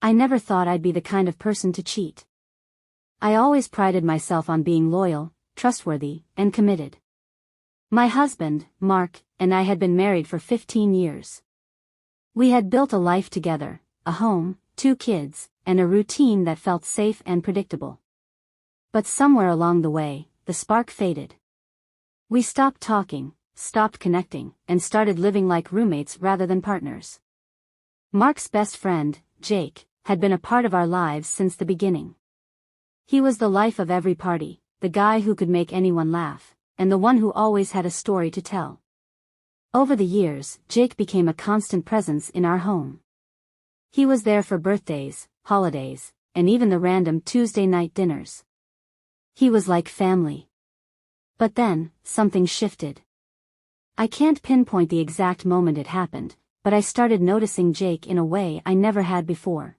I never thought I'd be the kind of person to cheat. I always prided myself on being loyal, trustworthy, and committed. My husband, Mark, and I had been married for 15 years. We had built a life together, a home, 2 kids, and a routine that felt safe and predictable. But somewhere along the way, the spark faded. We stopped talking, stopped connecting, and started living like roommates rather than partners. Mark's best friend, Jake, had been a part of our lives since the beginning. He was the life of every party, the guy who could make anyone laugh, and the one who always had a story to tell. Over the years, Jake became a constant presence in our home. He was there for birthdays, holidays, and even the random Tuesday night dinners. He was like family. But then, something shifted. I can't pinpoint the exact moment it happened, but I started noticing Jake in a way I never had before.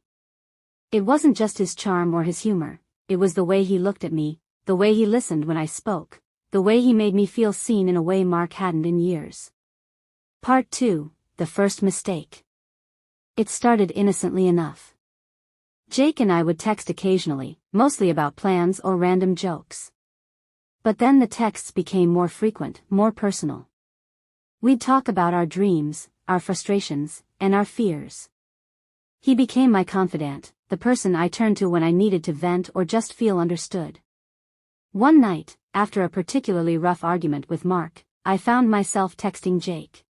It wasn't just his charm or his humor, it was the way he looked at me, the way he listened when I spoke, the way he made me feel seen in a way Mark hadn't in years. Part 2, The First Mistake. It started innocently enough. Jake and I would text occasionally, mostly about plans or random jokes. But then the texts became more frequent, more personal. We'd talk about our dreams, our frustrations, and our fears. He became my confidant, the person I turned to when I needed to vent or just feel understood. One night, after a particularly rough argument with Mark, I found myself texting Jake.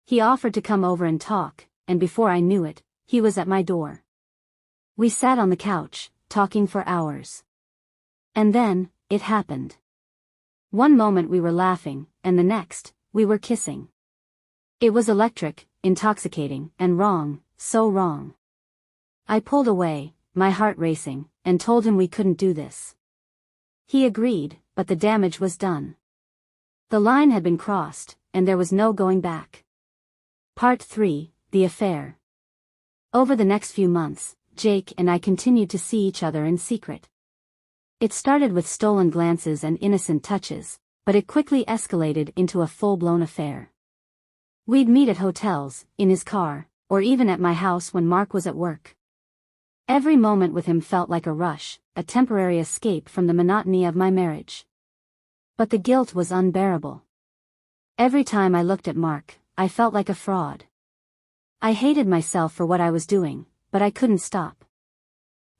He offered to come over and talk, and before I knew it, he was at my door. We sat on the couch, talking for hours. And then, it happened. One moment we were laughing, and the next, we were kissing. It was electric, intoxicating, and wrong, so wrong. I pulled away, my heart racing, and told him we couldn't do this. He agreed, but the damage was done. The line had been crossed, and there was no going back. Part 3, The Affair. Over the next few months, Jake and I continued to see each other in secret. It started with stolen glances and innocent touches, but it quickly escalated into a full-blown affair. We'd meet at hotels, in his car, or even at my house when Mark was at work. Every moment with him felt like a rush, a temporary escape from the monotony of my marriage. But the guilt was unbearable. Every time I looked at Mark, I felt like a fraud. I hated myself for what I was doing, but I couldn't stop.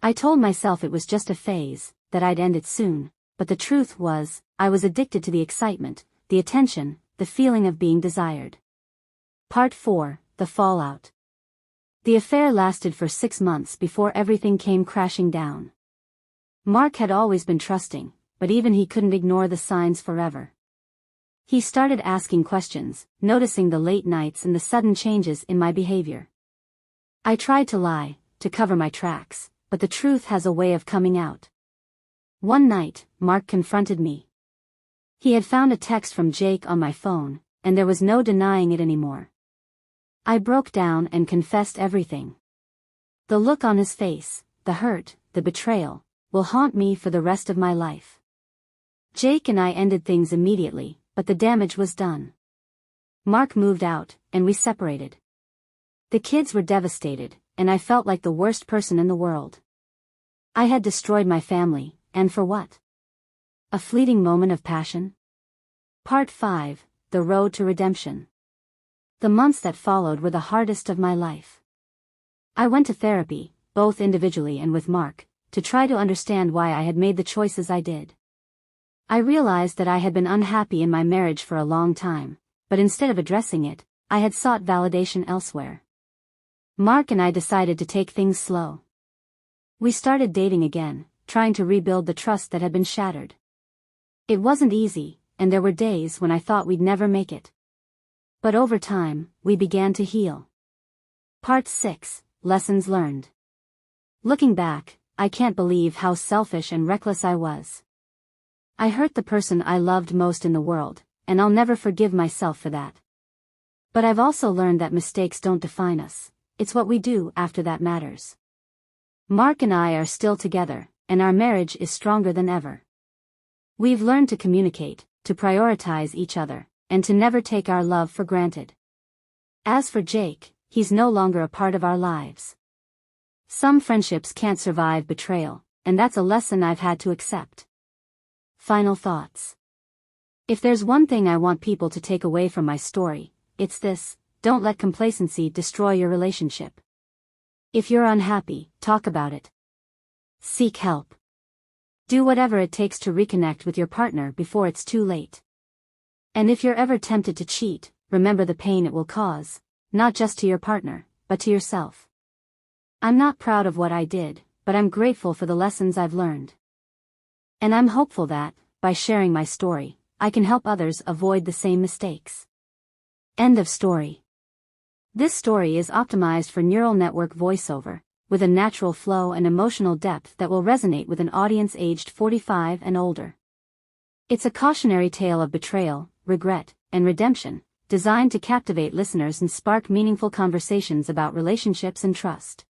I told myself it was just a phase, that I'd end it soon, but the truth was, I was addicted to the excitement, the attention, the feeling of being desired. Part 4, The Fallout. The affair lasted for 6 months before everything came crashing down. Mark had always been trusting, but even he couldn't ignore the signs forever. He started asking questions, noticing the late nights and the sudden changes in my behavior. I tried to lie, to cover my tracks, but the truth has a way of coming out. One night, Mark confronted me. He had found a text from Jake on my phone, and there was no denying it anymore. I broke down and confessed everything. The look on his face, the hurt, the betrayal, will haunt me for the rest of my life. Jake and I ended things immediately, but the damage was done. Mark moved out, and we separated. The kids were devastated, and I felt like the worst person in the world. I had destroyed my family, and for what? A fleeting moment of passion? Part 5, The Road to Redemption. The months that followed were the hardest of my life. I went to therapy, both individually and with Mark, to try to understand why I had made the choices I did. I realized that I had been unhappy in my marriage for a long time, but instead of addressing it, I had sought validation elsewhere. Mark and I decided to take things slow. We started dating again, trying to rebuild the trust that had been shattered. It wasn't easy, and there were days when I thought we'd never make it. But over time, we began to heal. Part 6, Lessons Learned. Looking back, I can't believe how selfish and reckless I was. I hurt the person I loved most in the world, and I'll never forgive myself for that. But I've also learned that mistakes don't define us, it's what we do after that matters. Mark and I are still together, and our marriage is stronger than ever. We've learned to communicate, to prioritize each other, and to never take our love for granted. As for Jake, he's no longer a part of our lives. Some friendships can't survive betrayal, and that's a lesson I've had to accept. Final thoughts. If there's one thing I want people to take away from my story, it's this: don't let complacency destroy your relationship. If you're unhappy, talk about it. Seek help. Do whatever it takes to reconnect with your partner before it's too late. And if you're ever tempted to cheat, remember the pain it will cause, not just to your partner, but to yourself. I'm not proud of what I did, but I'm grateful for the lessons I've learned. And I'm hopeful that, by sharing my story, I can help others avoid the same mistakes. End of story. This story is optimized for neural network voiceover, with a natural flow and emotional depth that will resonate with an audience aged 45 and older. It's a cautionary tale of betrayal, regret, and redemption, designed to captivate listeners and spark meaningful conversations about relationships and trust.